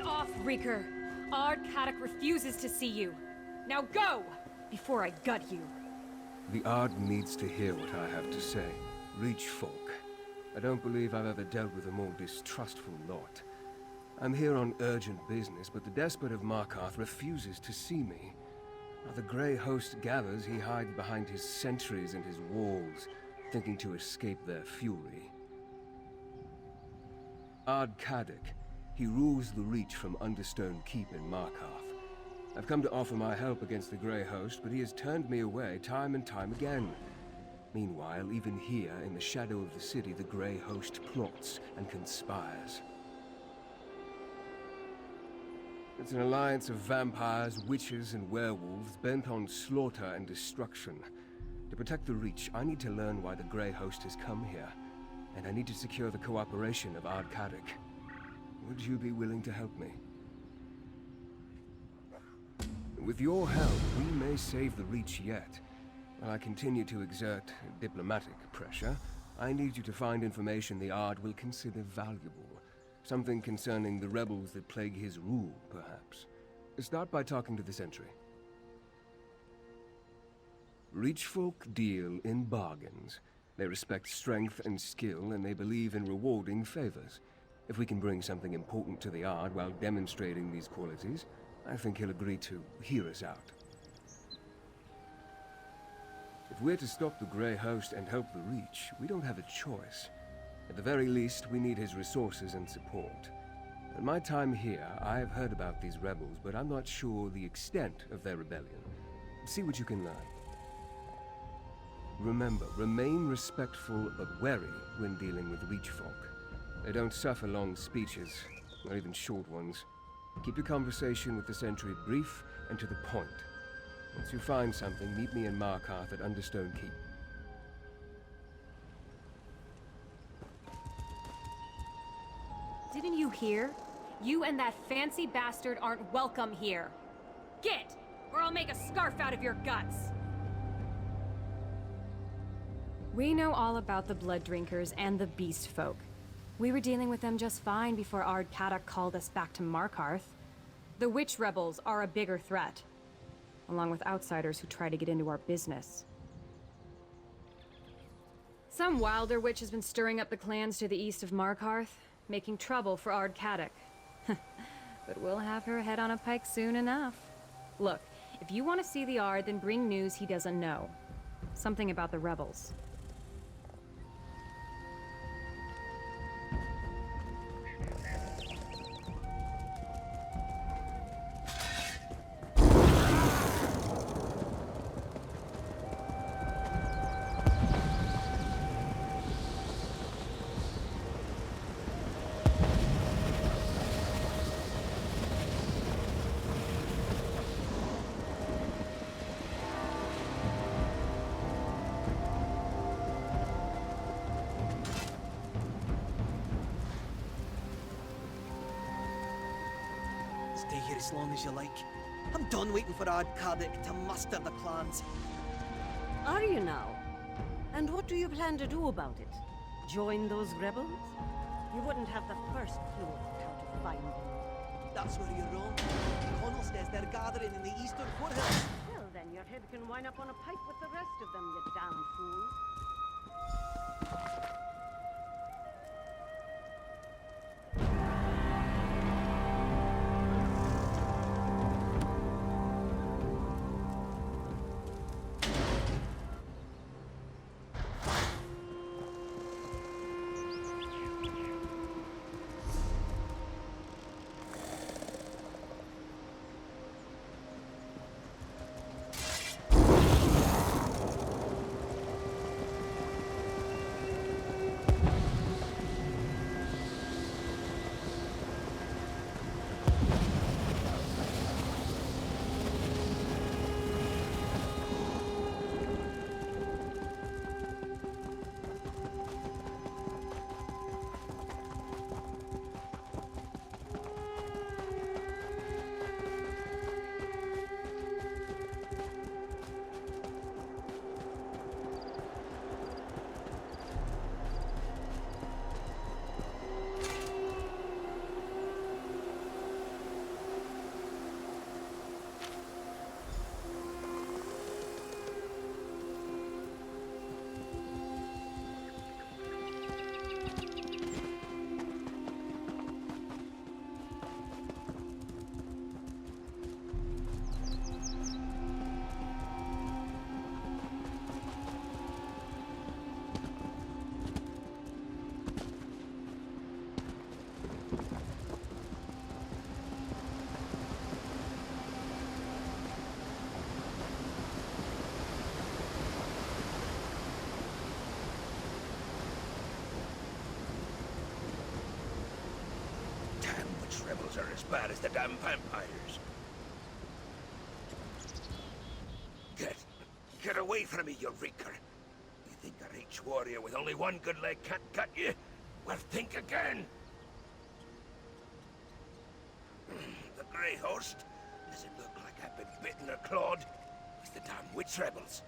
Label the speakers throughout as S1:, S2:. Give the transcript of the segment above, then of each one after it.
S1: off, Reeker. Ard Kaddock refuses to see you. Now go, before I gut you.
S2: The Ard needs to hear what I have to say. Reach folk. I don't believe I've ever dealt with a more distrustful lot. I'm here on urgent business, but the Despot of Markarth refuses to see me. While the Grey Host gathers, he hides behind his sentries and his walls, thinking to escape their fury. Ard Kaddock. He rules the Reach from Understone Keep in Markarth. I've come to offer my help against the Grey Host, but he has turned me away time and time again. Meanwhile, even here, in the shadow of the city, the Grey Host plots and conspires. It's an alliance of vampires, witches, and werewolves bent on slaughter and destruction. To protect the Reach, I need to learn why the Grey Host has come here, and I need to secure the cooperation of Ard Kaddock. Would you be willing to help me? With your help, we may save the Reach yet. While I continue to exert diplomatic pressure, I need you to find information the Ard will consider valuable. Something concerning the rebels that plague his rule, perhaps. Start by talking to the sentry. Reach folk deal in bargains. They respect strength and skill, and they believe in rewarding favors. If we can bring something important to the Ard while demonstrating these qualities, I think he'll agree to hear us out. If we're to stop the Grey Host and help the Reach, we don't have a choice. At the very least, we need his resources and support. In my time here, I have heard about these rebels, but I'm not sure the extent of their rebellion. See what you can learn. Remember, remain respectful but wary when dealing with Reach folk. They don't suffer long speeches, not even short ones. Keep your conversation with the sentry brief and to the point. Once you find something, meet me in Markarth at Understone Keep.
S1: Didn't you hear? You and that fancy bastard aren't welcome here. Get, or I'll make a scarf out of your guts! We know all about the Blood Drinkers and the Beast Folk. We were dealing with them just fine before Ard Kaddock called us back to Markarth. The Witch Rebels are a bigger threat, along with outsiders who try to get into our business. Some wilder witch has been stirring up the clans to the east of Markarth, making trouble for Ard Kaddock. But we'll have her head on a pike soon enough. Look, if you want to see the Ard, then bring news he doesn't know. Something about the rebels.
S3: Stay here as long as you like. I'm done waiting for Ard Kaddock to muster the clans.
S4: Are you now? And what do you plan to do about it? Join those rebels? You wouldn't have the first clue of how to find them.
S3: That's where you're wrong. Connell says they're gathering in the eastern foothills.
S4: Well, then your head can wind up on a pike with the rest of them, you damn fool.
S5: rebels are as bad as the damn vampires. Get away from me, you reeker. You think a rich warrior with only one good leg can't cut you? Well, think again. The Grey Host? Does it look like I've been bitten or clawed? It's the damn witch rebels.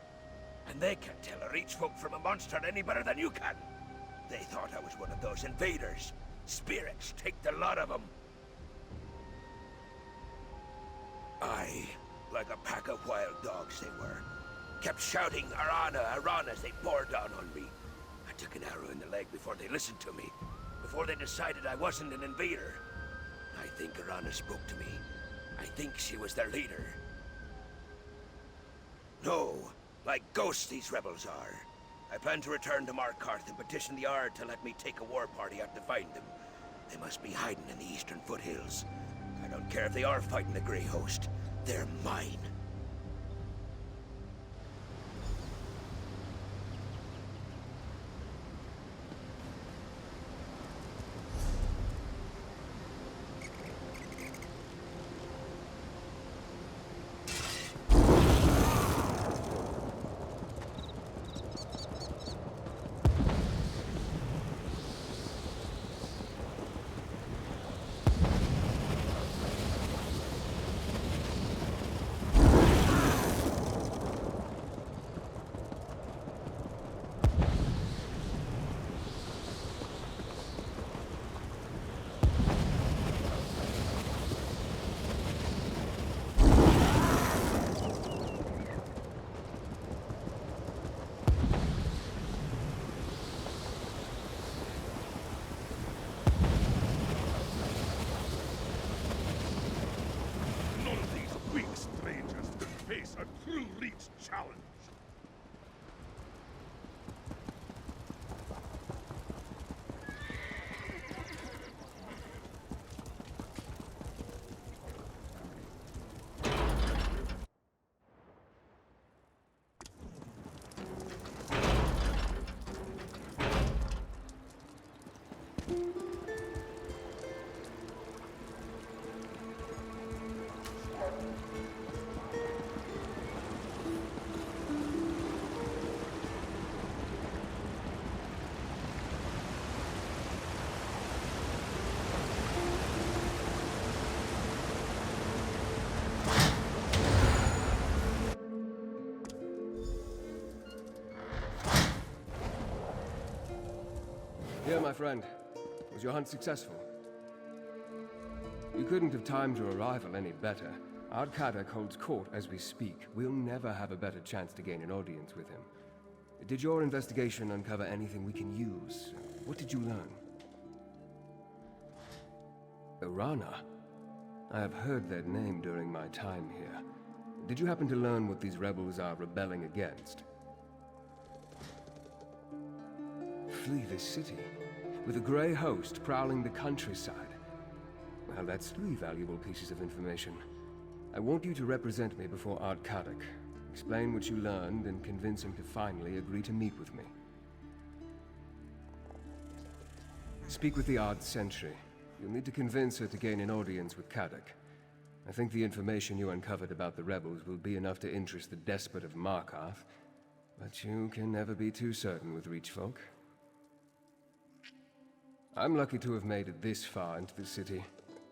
S5: And they can't tell a reach folk from a monster any better than you can. They thought I was one of those invaders. Spirits, take the lot of them. Aye, like a pack of wild dogs they were. Kept shouting, Arana, Arana, as they bore down on me. I took an arrow in the leg before they listened to me. Before they decided I wasn't an invader. I think Arana spoke to me. I think she was their leader. No, like ghosts these rebels are. I plan to return to Markarth and petition the Ard to let me take a war party out to find them. They must be hiding in the eastern foothills. I don't care if they are fighting the Grey Host. They're mine.
S6: A true reach challenge.
S2: Here, my friend. Was your hunt successful? You couldn't have timed your arrival any better. Ard holds court as we speak. We'll never have a better chance to gain an audience with him. Did your investigation uncover anything we can use? What did you learn? Arana? I have heard that name during my time here. Did you happen to learn what these rebels are rebelling against? Flee this city, with a Grey Host prowling the countryside. Well, that's 3 valuable pieces of information. I want you to represent me before Ard explain what you learned, and convince him to finally agree to meet with me. Speak with the Ard Sentry. You'll need to convince her to gain an audience with Kadok. I think the information you uncovered about the rebels will be enough to interest the Despot of Markarth, but you can never be too certain with Reach folk. I'm lucky to have made it this far into the city.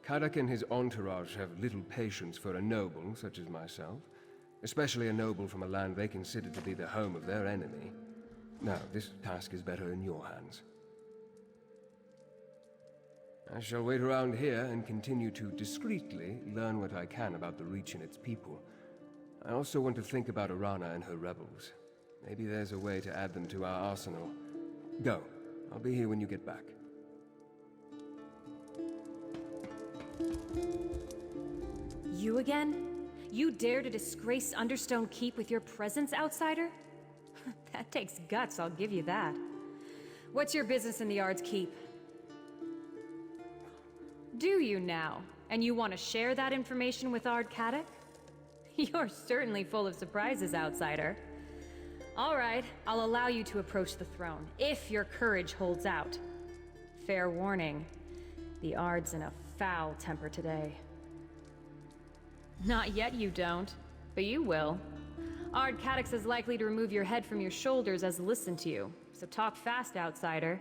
S2: Kadok and his entourage have little patience for a noble such as myself, especially a noble from a land they consider to be the home of their enemy. Now, this task is better in your hands. I shall wait around here and continue to discreetly learn what I can about the Reach and its people. I also want to think about Arana and her rebels. Maybe there's a way to add them to our arsenal. Go. I'll be here when you get back.
S1: You again? You dare to disgrace Understone Keep with your presence, outsider? That takes guts, I'll give you that. What's your business in the Ard's Keep? Do you now? And you want to share that information with Ard Kadok? You're certainly full of surprises, outsider. All right, I'll allow you to approach the throne, if your courage holds out. Fair warning, the Ard's in a foul temper today. Not yet you don't, but you will. Ard Cadix is likely to remove your head from your shoulders as listen to you, so talk fast, outsider.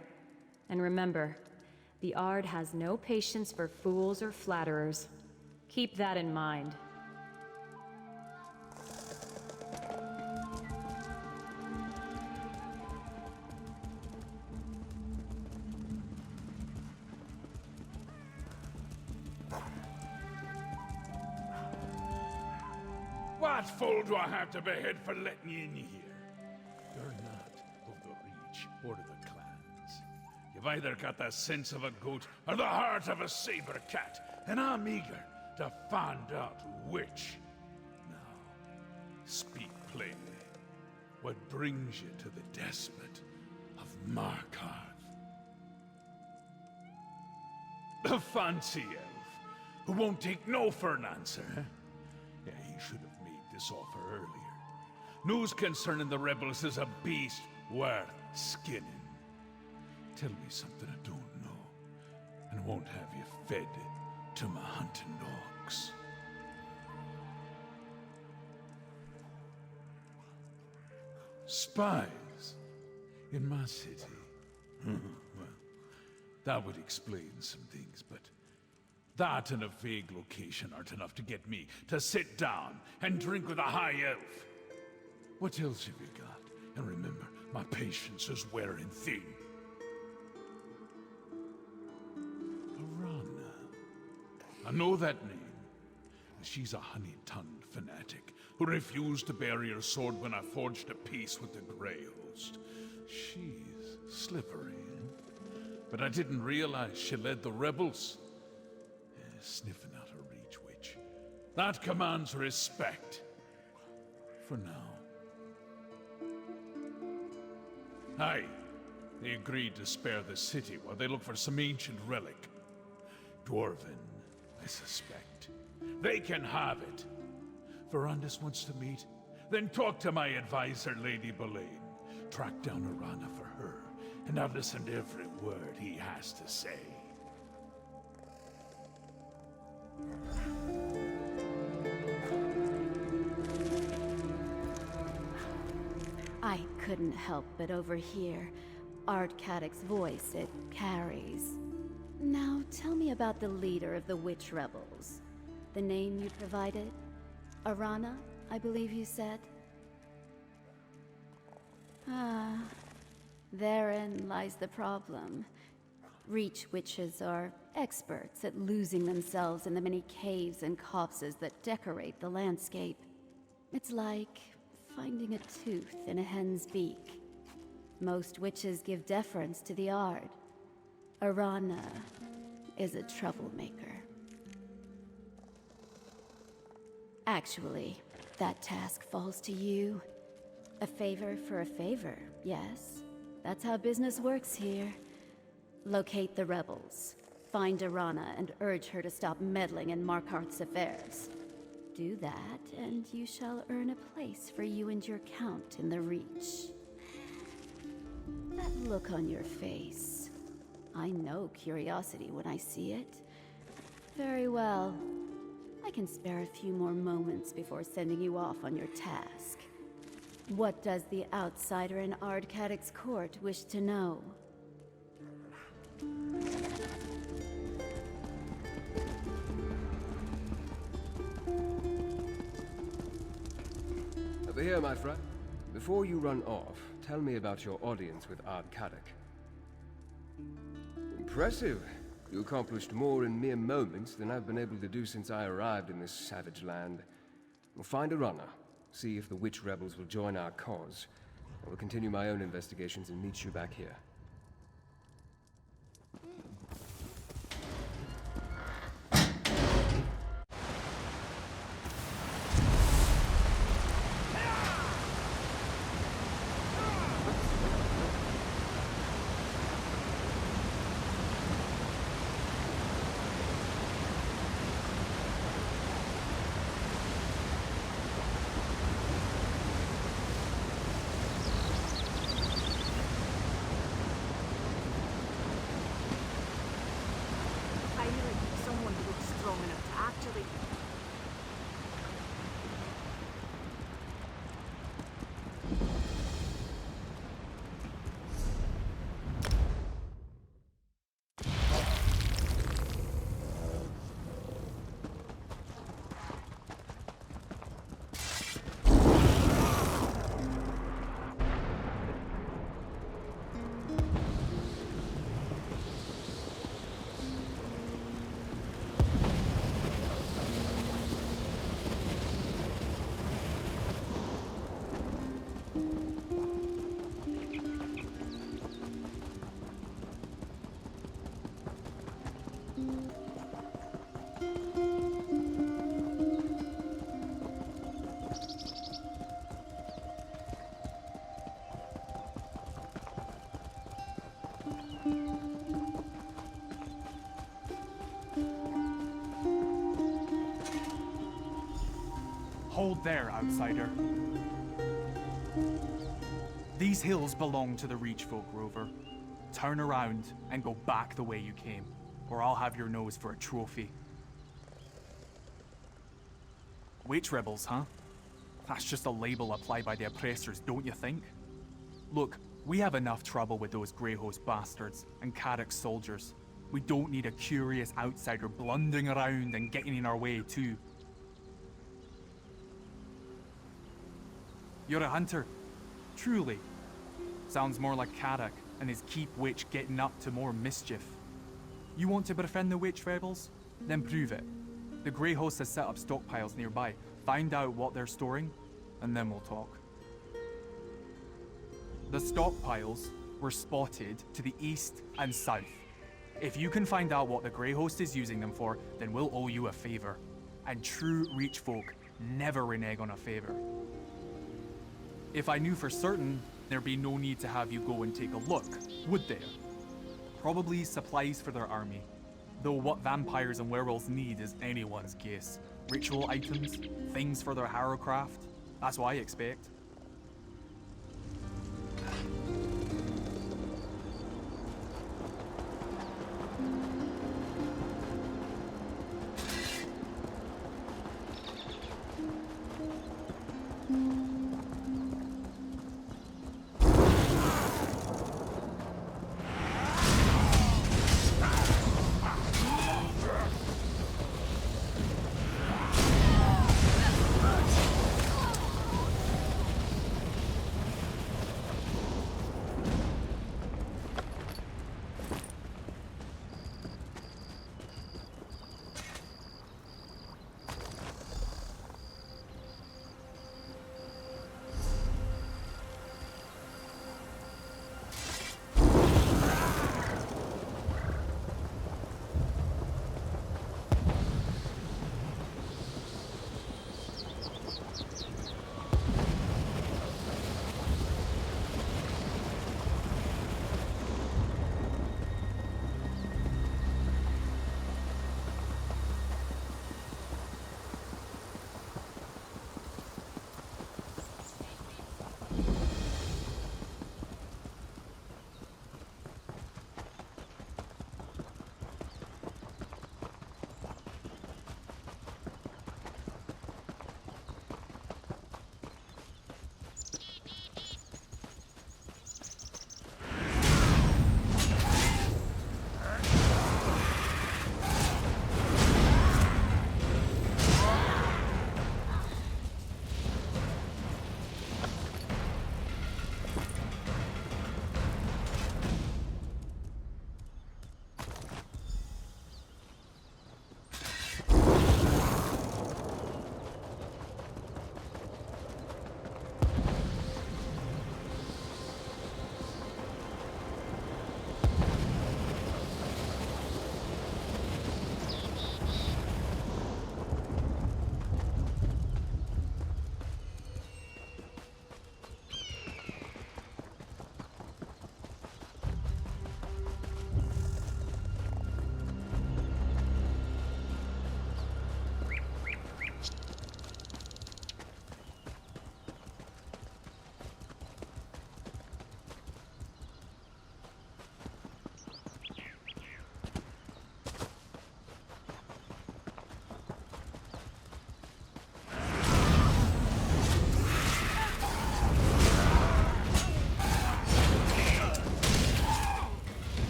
S1: And remember, the Ard has no patience for fools or flatterers. Keep that in mind.
S6: What fool do I have to behead for letting you in here? You're not of the Reach or the clans. You've either got the sense of a goat or the heart of a saber cat, and I'm eager to find out which. Now, speak plainly. What brings you to the Despot of Markarth? The fancy elf, who won't take no for an answer, eh? Yeah, he should have made this offer earlier. News concerning the rebels is a beast worth skinning. Tell me something I don't know, and I won't have you fed to my hunting dogs. Spies in my city? Well, that would explain some things, but that and a vague location aren't enough to get me to sit down and drink with a high elf. What else have you got? And remember, my patience is wearing thin. Arana. I know that name. She's a honey-tongued fanatic who refused to bury her sword when I forged a peace with the Grey Host. She's slippery, eh? But I didn't realize she led the rebels. Sniffing out a Reach witch. That commands respect. For now. Aye, they agreed to spare the city while they look for some ancient relic. Dwarven, I suspect. They can have it. Verandis wants to meet? Then talk to my advisor, Lady Boleyn. Track down Arana for her, and I'll listen to every word he has to say.
S7: I couldn't help but overhear Ard Cadic's voice. It carries. Now tell me about the leader of the witch rebels. The name you provided? Arana, I believe you said? Ah, therein lies the problem. Reach witches are experts at losing themselves in the many caves and copses that decorate the landscape. It's like finding a tooth in a hen's beak. Most witches give deference to the Ard. Arana is a troublemaker. Actually, that task falls to you. A favor for a favor, yes. That's how business works here. Locate the rebels. Find Arana and urge her to stop meddling in Markarth's affairs. Do that, and you shall earn a place for you and your count in the Reach. That look on your face. I know curiosity when I see it. Very well. I can spare a few more moments before sending you off on your task. What does the outsider in Ard Cadic's court wish to know?
S2: Over here, my friend. Before you run off, tell me about your audience with Ard Cadic. Impressive. You accomplished more in mere moments than I've been able to do since I arrived in this savage land. We'll find Arana, see if the witch rebels will join our cause. I will continue my own investigations and meet you back here.
S8: there, outsider. These hills belong to the Reach folk, Rover. Turn around and go back the way you came, or I'll have your nose for a trophy. Witch rebels, huh? That's just a label applied by the oppressors, don't you think? Look, we have enough trouble with those Greyhost bastards and Carrick's soldiers. We don't need a curious outsider blundering around and getting in our way, too. You're a hunter? Truly. Sounds more like Carrick and his keep witch getting up to more mischief. You want to befriend the witch rebels? Then prove it. The Greyhost has set up stockpiles nearby. Find out what they're storing, and then we'll talk. The stockpiles were spotted to the east and south. If you can find out what the Greyhost is using them for, then we'll owe you a favor. And true Reach folk never renege on a favor. If I knew for certain, there'd be no need to have you go and take a look, would there? Probably supplies for their army. Though what vampires and werewolves need is anyone's guess. Ritual items, things for their harrowcraft. That's what I expect.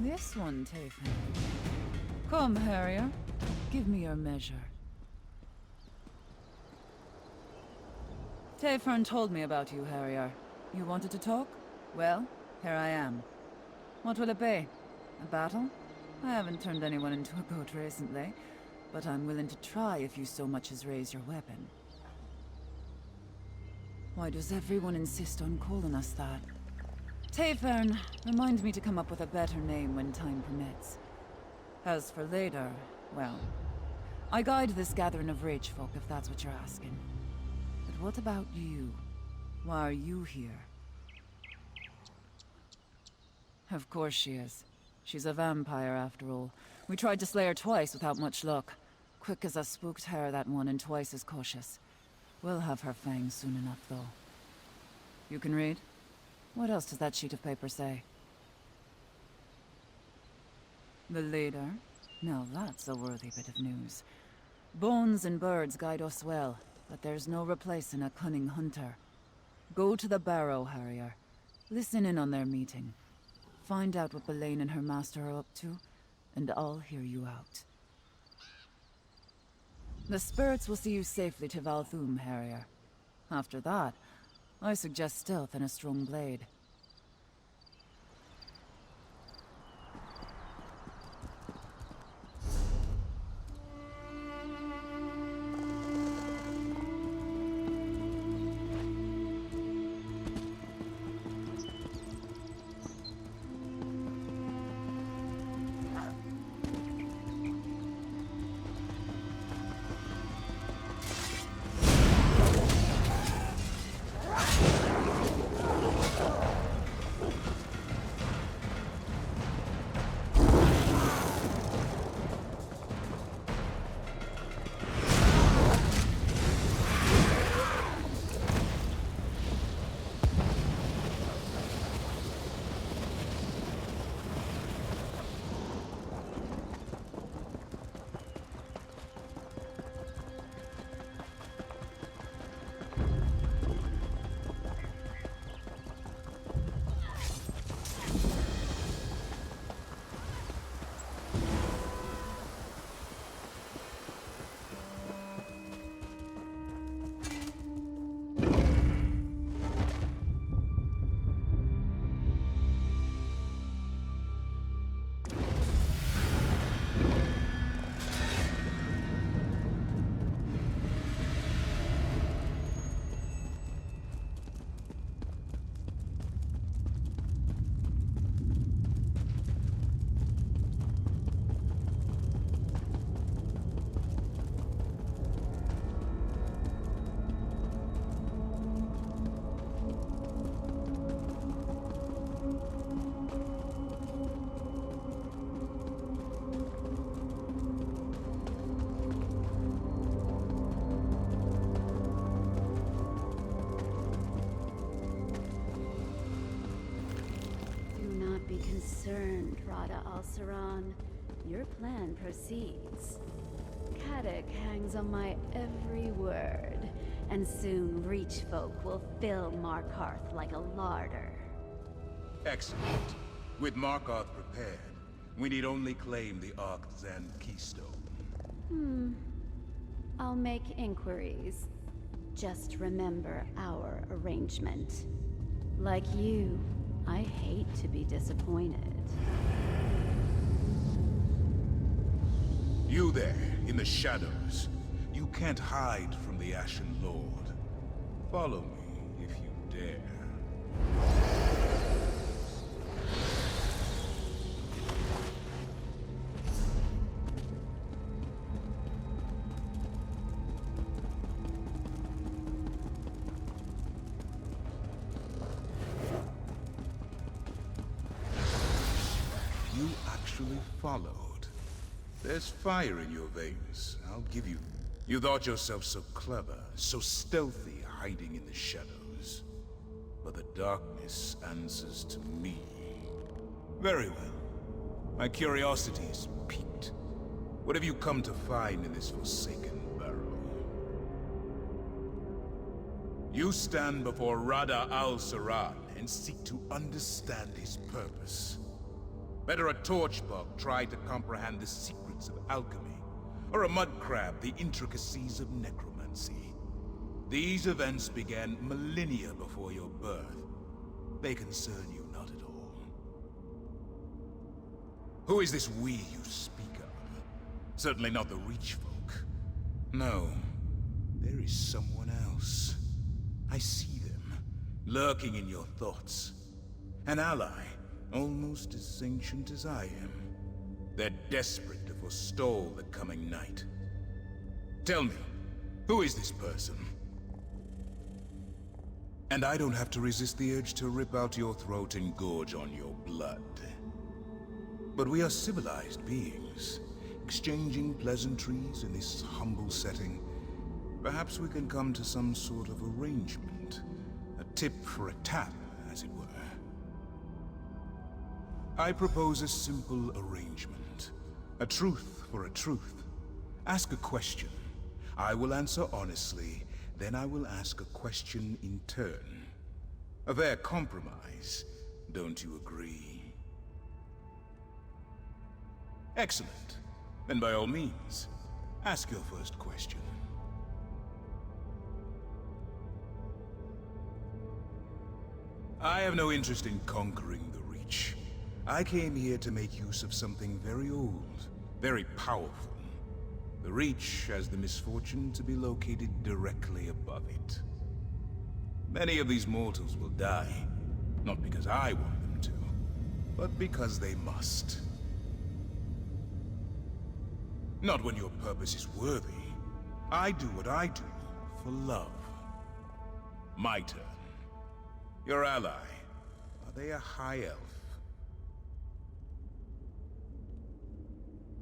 S9: This one, Tayfan. Come, Harrier. Give me your measure. Tayfern told me about you, Harrier. You wanted to talk? Well, here I am. What will it be? A battle? I haven't turned anyone into a goat recently, but I'm willing to try if you so much as raise your weapon. Why does everyone insist on calling us that? Tayfern, remind me to come up with a better name when time permits. As for later, well, I guide this gathering of rage folk if that's what you're asking. But what about you? Why are you here? Of course she is. She's a vampire, after all. We tried to slay her twice without much luck. Quick as a spooked hare, that one, and twice as cautious. We'll have her fangs soon enough, though. You can read? What else does that sheet of paper say? The leader? Now that's a worthy bit of news. Bones and birds guide us well, but there's no replacing a cunning hunter. Go to the barrow, Harrier. Listen in on their meeting. Find out what Belaine and her master are up to, and I'll hear you out. The spirits will see you safely to Valthum, Harrier. After that, I suggest stealth and a strong blade.
S7: Concerned, Rada Al-Saran. Your plan proceeds. Kadok hangs on my every word, and soon Reach folk will fill Markarth like a larder.
S5: Excellent. With Markarth prepared, we need only claim the Arctzan keystone.
S7: I'll make inquiries. Just remember our arrangement. Like you, I hate to be disappointed.
S5: You there, in the shadows. You can't hide from the Ashen Lord. Follow me, if you dare. You actually followed. There's fire in your veins, I'll give you. You thought yourself so clever, so stealthy, hiding in the shadows. But the darkness answers to me. Very well. My curiosity's piqued. What have you come to find in this forsaken barrow? You stand before Rada Al-Saran and seek to understand his purpose.
S10: Better a torchbug try to comprehend the secrets of alchemy, or a mudcrab the intricacies of necromancy. These events began millennia before your birth. They concern you not at all. Who is this we you speak of? Certainly not the Reach folk. No, there is someone else. I see them, lurking in your thoughts. An ally, almost as ancient as I am. They're desperate to forestall the coming night. Tell me, who is this person? And I don't have to resist the urge to rip out your throat and gorge on your blood. But we are civilized beings, exchanging pleasantries in this humble setting. Perhaps we can come to some sort of arrangement. A tip for a tap, as it were. I propose a simple arrangement. A truth for a truth. Ask a question. I will answer honestly, then I will ask a question in turn. A fair compromise, don't you agree? Excellent. Then by all means, ask your first question. I have no interest in conquering the Reach. I came here to make use of something very old, very powerful. The Reach has the misfortune to be located directly above it. Many of these mortals will die, not because I want them to, but because they must. Not when your purpose is worthy. I do what I do for love. My turn. Your ally, are they a high elf?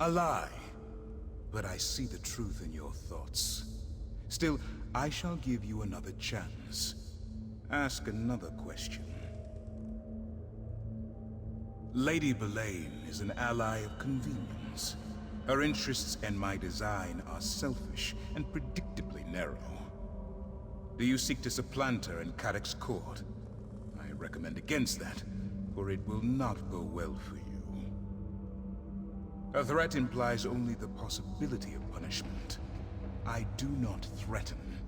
S10: A lie. But I see the truth in your thoughts. Still, I shall give you another chance. Ask another question. Lady Belain is an ally of convenience. Her interests and my design are selfish and predictably narrow. Do you seek to supplant her in Cadoc's court? I recommend against that, for it will not go well for you. A threat implies only the possibility of punishment. I do not threaten.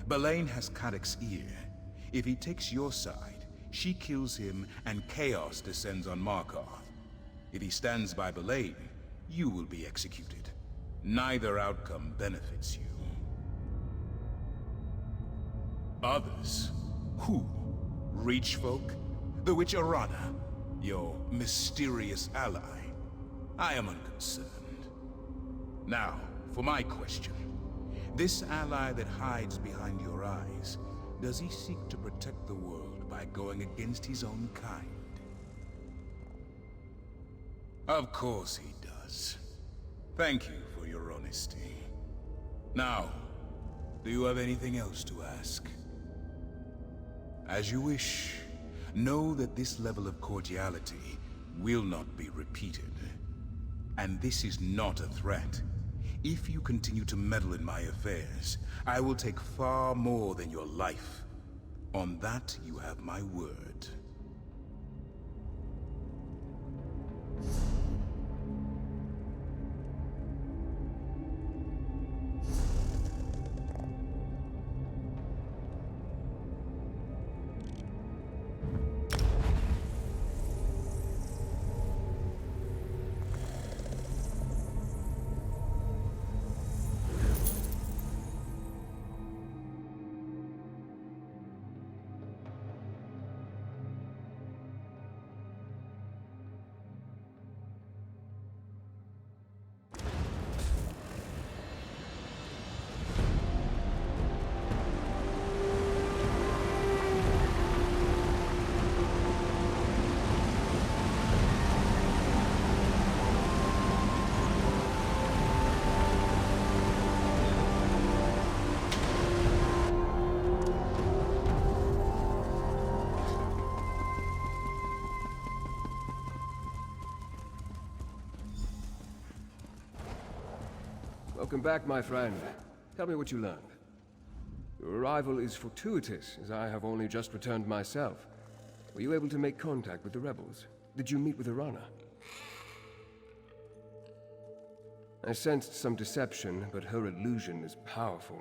S10: Belain has Cadoc's ear. If he takes your side, she kills him and chaos descends on Markarth. If he stands by Belain, you will be executed. Neither outcome benefits you. Others? Who? Reach folk? The witch Arana? Your mysterious ally? I am unconcerned. Now, for my question. This ally that hides behind your eyes, does he seek to protect the world by going against his own kind? Of course he does. Thank you for your honesty. Now, do you have anything else to ask? As you wish. Know that this level of cordiality will not be repeated. And this is not a threat. If you continue to meddle in my affairs, I will take far more than your life. On that, you have my word.
S2: Welcome back, my friend. Tell me what you learned. Your arrival is fortuitous, as I have only just returned myself. Were you able to make contact with the rebels? Did you meet with Arana? I sensed some deception, but her illusion is powerful.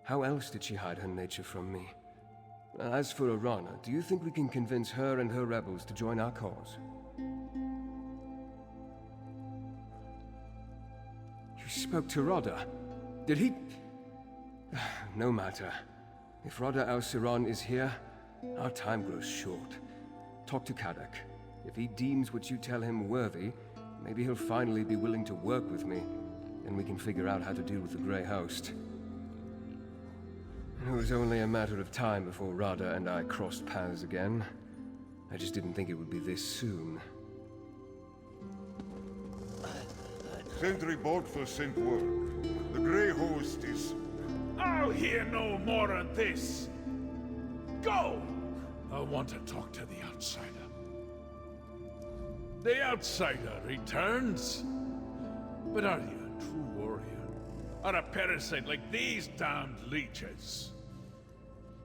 S2: How else did she hide her nature from me? As for Arana, do you think we can convince her and her rebels to join our cause? You spoke to Rodda. Did he... No matter. If Rodda al-Siran is here, our time grows short. Talk to Kadak. If he deems what you tell him worthy, maybe he'll finally be willing to work with me. Then we can figure out how to deal with the Grey Host. It was only a matter of time before Radha and I crossed paths again. I just didn't think it would be this soon.
S11: Sentry Bodful sent word. The Grey Host is...
S6: I'll hear no more of this! Go! I want to talk to the outsider. The outsider returns? But are you a true warrior? Or a parasite like these damned leeches?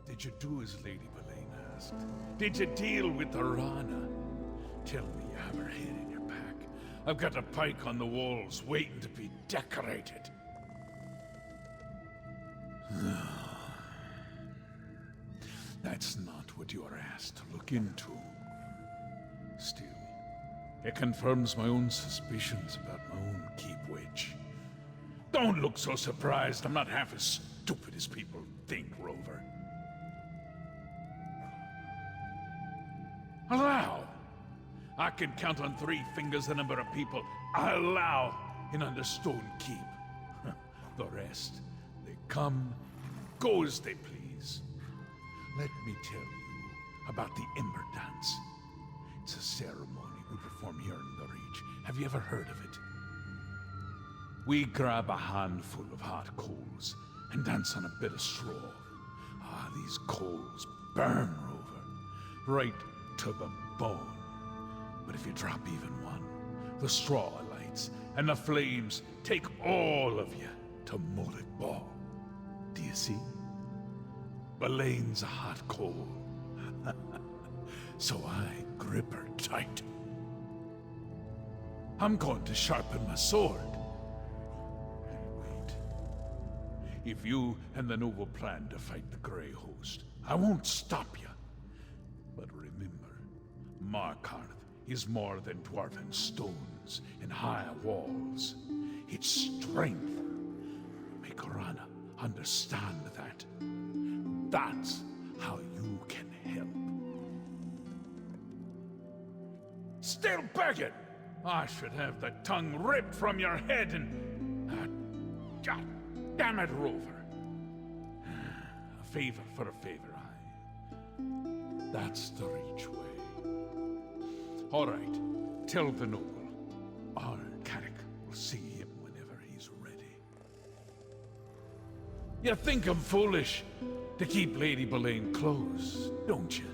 S6: Did you do as Lady Boleyn asked? Did you deal with Arana? Tell me you have her head in your pack. I've got a pike on the walls waiting to be decorated. That's not what you are asked to look into. Still, it confirms my own suspicions about my own keep witch. Don't look so surprised. I'm not half as stupid as people think, Rover. Allow. I can count on 3 fingers the number of people I allow in Understone Keep. The rest, they come and go as they please. Let me tell you about the Ember Dance. It's a ceremony we perform here in the Reach. Have you ever heard of it? We grab a handful of hot coals and dance on a bit of straw. Ah, these coals burn, Rover, right to the bone. But if you drop even one, the straw lights and the flames take all of you to Mullet Ball. Do you see? Boleyn's a hot coal. So I grip her tight. I'm going to sharpen my sword. And wait. If you and the noble plan to fight the Grey Host, I won't stop you. But remember, Markarth is more than dwarven stones and high walls. It's strength. Make Arana understand that. That's how you can help. Still begging! I should have the tongue ripped from your head and... God damn it, Rover. A favor for a favor, That's the Reach way. All right, tell the noble. Our Carrick will see him whenever he's ready. You think I'm foolish to keep Lady Boleyn close, don't you?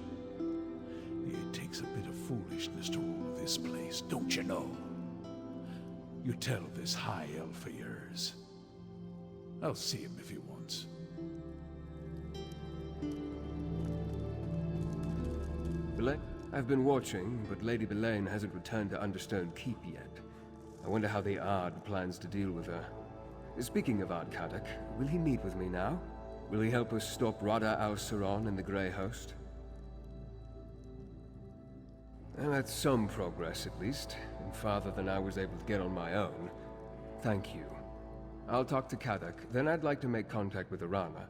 S6: It takes a bit of foolishness to rule this place, don't you know? You tell this high elf of yours. I'll see him if he wants.
S2: Boleyn? I've been watching, but Lady Boleyn hasn't returned to Understone Keep yet. I wonder how the Ard plans to deal with her. Speaking of Ard Kadak, will he meet with me now? Will he help us stop Radha al-Siran and the Grey Host? Well, that's some progress, at least, and farther than I was able to get on my own. Thank you. I'll talk to Kadak, then I'd like to make contact with Arana.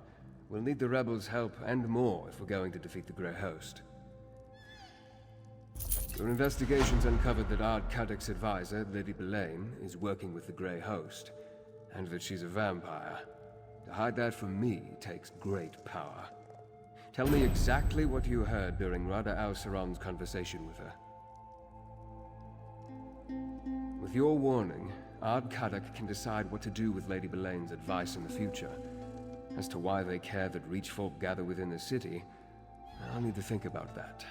S2: We'll need the rebels' help and more if we're going to defeat the Grey Host. Your investigations uncovered that Ard Kadak's advisor, Lady Boleyn, is working with the Grey Host, and that she's a vampire. To hide that from me takes great power. Tell me exactly what you heard during Radha al-Siran's conversation with her. With your warning, Ard Kadak can decide what to do with Lady Boleyn's advice in the future. As to why they care that Reach folk gather within the city, I'll need to think about that.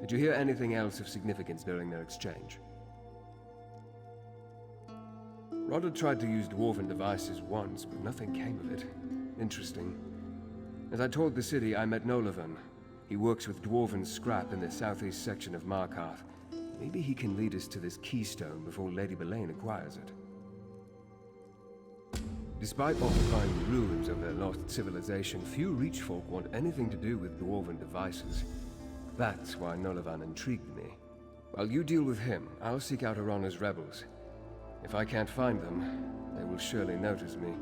S2: Did you hear anything else of significance during their exchange? Rodda tried to use dwarven devices once, but nothing came of it. Interesting. As I toured the city, I met Nolavan. He works with dwarven scrap in the southeast section of Markarth. Maybe he can lead us to this keystone before Lady Boleyn acquires it. Despite occupying the ruins of their lost civilization, few Reach folk want anything to do with dwarven devices. That's why Nolavan intrigued me. While you deal with him, I'll seek out Arana's rebels. If I can't find them, they will surely notice me.